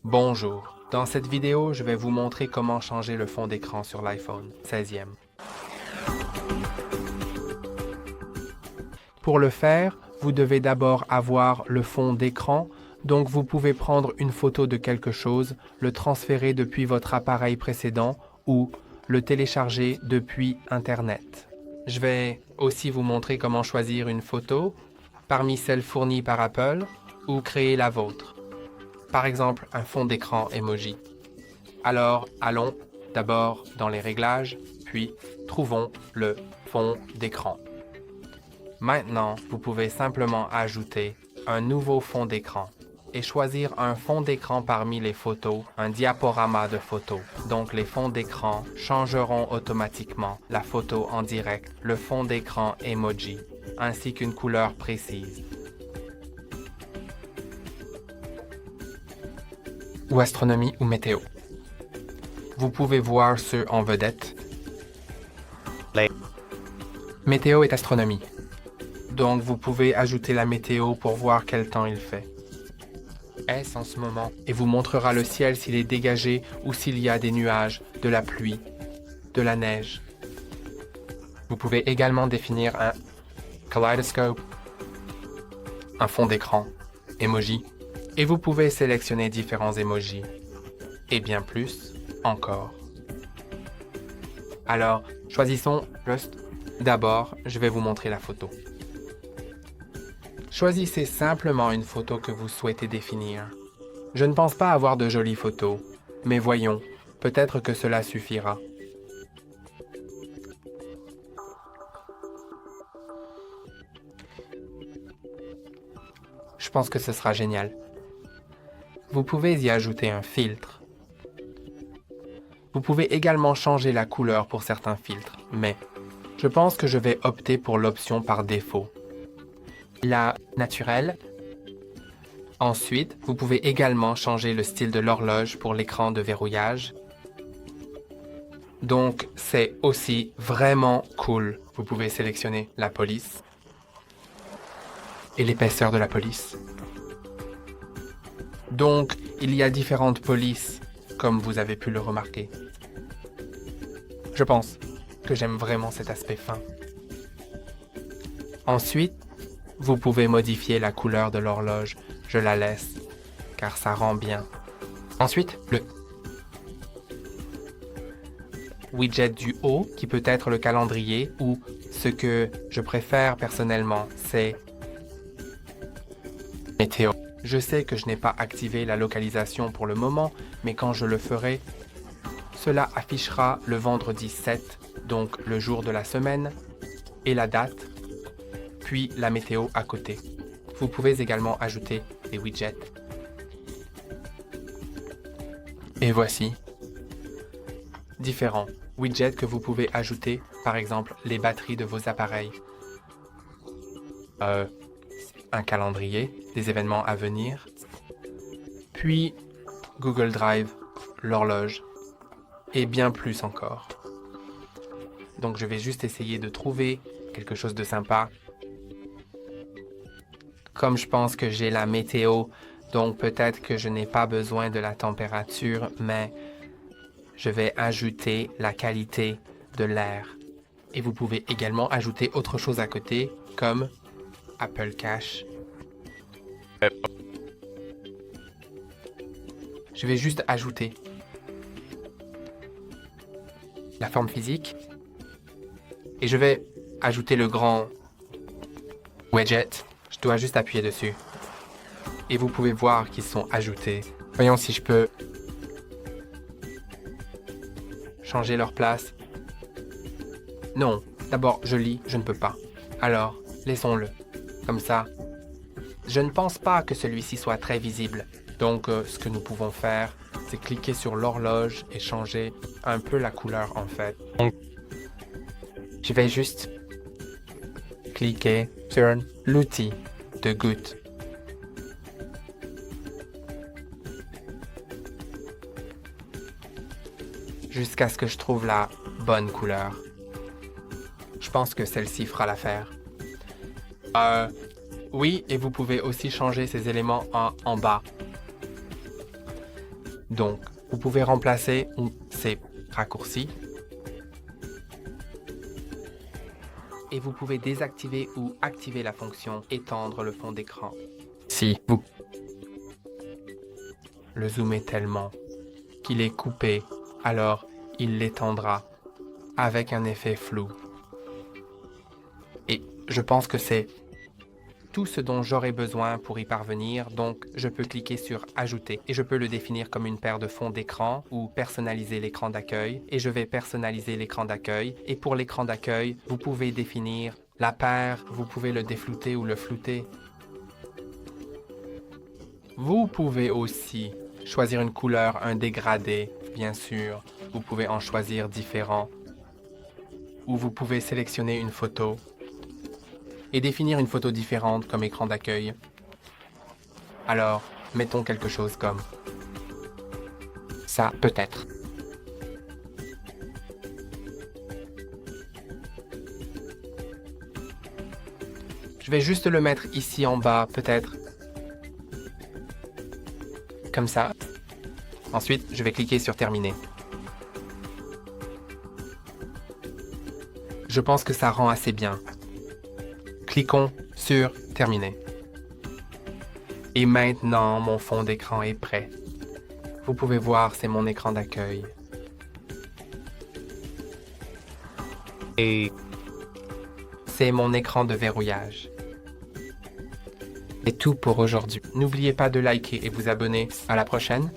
Bonjour. Dans cette vidéo, je vais vous montrer comment changer le fond d'écran sur l'iPhone 16e. Pour le faire, vous devez d'abord avoir le fond d'écran, donc vous pouvez prendre une photo de quelque chose, le transférer depuis votre appareil précédent ou le télécharger depuis Internet. Je vais aussi vous montrer comment choisir une photo parmi celles fournies par Apple ou créer la vôtre. Par exemple, un fond d'écran emoji. Alors, allons d'abord dans les réglages, puis trouvons le fond d'écran. Maintenant, vous pouvez simplement ajouter un nouveau fond d'écran et choisir un fond d'écran parmi les photos, un diaporama de photos. Donc, les fonds d'écran changeront automatiquement la photo en direct, le fond d'écran emoji, ainsi qu'une couleur précise. Ou astronomie ou météo. Vous pouvez voir ceux en vedette. Météo et astronomie. Donc vous pouvez ajouter la météo pour voir quel temps il fait. Est-ce en ce moment et vous montrera le ciel s'il est dégagé ou s'il y a des nuages, de la pluie, de la neige. Vous pouvez également définir un kaleidoscope, un fond d'écran, emoji, et vous pouvez sélectionner différents emojis, et bien plus encore. Alors, choisissons juste. D'abord, je vais vous montrer la photo. Choisissez simplement une photo que vous souhaitez définir. Je ne pense pas avoir de jolies photos, mais voyons, peut-être que cela suffira. Je pense que ce sera génial. Vous pouvez y ajouter un filtre. Vous pouvez également changer la couleur pour certains filtres, mais je pense que je vais opter pour l'option par défaut. La naturelle. Ensuite, vous pouvez également changer le style de l'horloge pour l'écran de verrouillage. Donc, c'est aussi vraiment cool. Vous pouvez sélectionner la police et l'épaisseur de la police. Donc, il y a différentes polices, comme vous avez pu le remarquer. Je pense que j'aime vraiment cet aspect fin. Ensuite, vous pouvez modifier la couleur de l'horloge. Je la laisse, car ça rend bien. Ensuite, le widget du haut, qui peut être le calendrier, ou ce que je préfère personnellement, c'est météo. Je sais que je n'ai pas activé la localisation pour le moment, mais quand je le ferai, cela affichera le vendredi 7, donc le jour de la semaine, et la date, puis la météo à côté. Vous pouvez également ajouter des widgets. Et voici différents widgets que vous pouvez ajouter, par exemple les batteries de vos appareils. Un calendrier, des événements à venir, puis Google Drive, l'horloge, et bien plus encore. Donc je vais juste essayer de trouver quelque chose de sympa. Comme je pense que j'ai la météo, donc peut-être que je n'ai pas besoin de la température, mais je vais ajouter la qualité de l'air. Et vous pouvez également ajouter autre chose à côté, comme Apple Cash. Je vais juste ajouter la forme physique et je vais ajouter le grand widget. Je dois juste appuyer dessus et vous pouvez voir qu'ils sont ajoutés. Voyons si je peux changer leur place. Non, d'abord je lis, je ne peux pas. Alors, laissons-le. Comme ça. Je ne pense pas que celui-ci soit très visible. Donc, ce que nous pouvons faire, c'est cliquer sur l'horloge et changer un peu la couleur en fait. Je vais juste cliquer sur l'outil de goutte. Jusqu'à ce que je trouve la bonne couleur. Je pense que celle-ci fera l'affaire. Oui, et vous pouvez aussi changer ces éléments en bas. Donc, vous pouvez remplacer ces raccourcis et vous pouvez désactiver ou activer la fonction étendre le fond d'écran. Si vous le zoomez tellement qu'il est coupé, alors il l'étendra avec un effet flou. Et je pense que c'est tout ce dont j'aurai besoin pour y parvenir, donc je peux cliquer sur Ajouter et je peux le définir comme une paire de fonds d'écran ou personnaliser l'écran d'accueil et je vais personnaliser l'écran d'accueil et pour l'écran d'accueil, vous pouvez définir la paire, vous pouvez le déflouter ou le flouter. Vous pouvez aussi choisir une couleur, un dégradé, bien sûr. Vous pouvez en choisir différents. Ou vous pouvez sélectionner une photo et définir une photo différente comme écran d'accueil. Alors, mettons quelque chose comme ça, peut-être. Je vais juste le mettre ici en bas, peut-être. Comme ça. Ensuite, je vais cliquer sur Terminer. Je pense que ça rend assez bien. Cliquons sur Terminer. Et maintenant, mon fond d'écran est prêt. Vous pouvez voir, c'est mon écran d'accueil. Et c'est mon écran de verrouillage. C'est tout pour aujourd'hui. N'oubliez pas de liker et vous abonner. À la prochaine.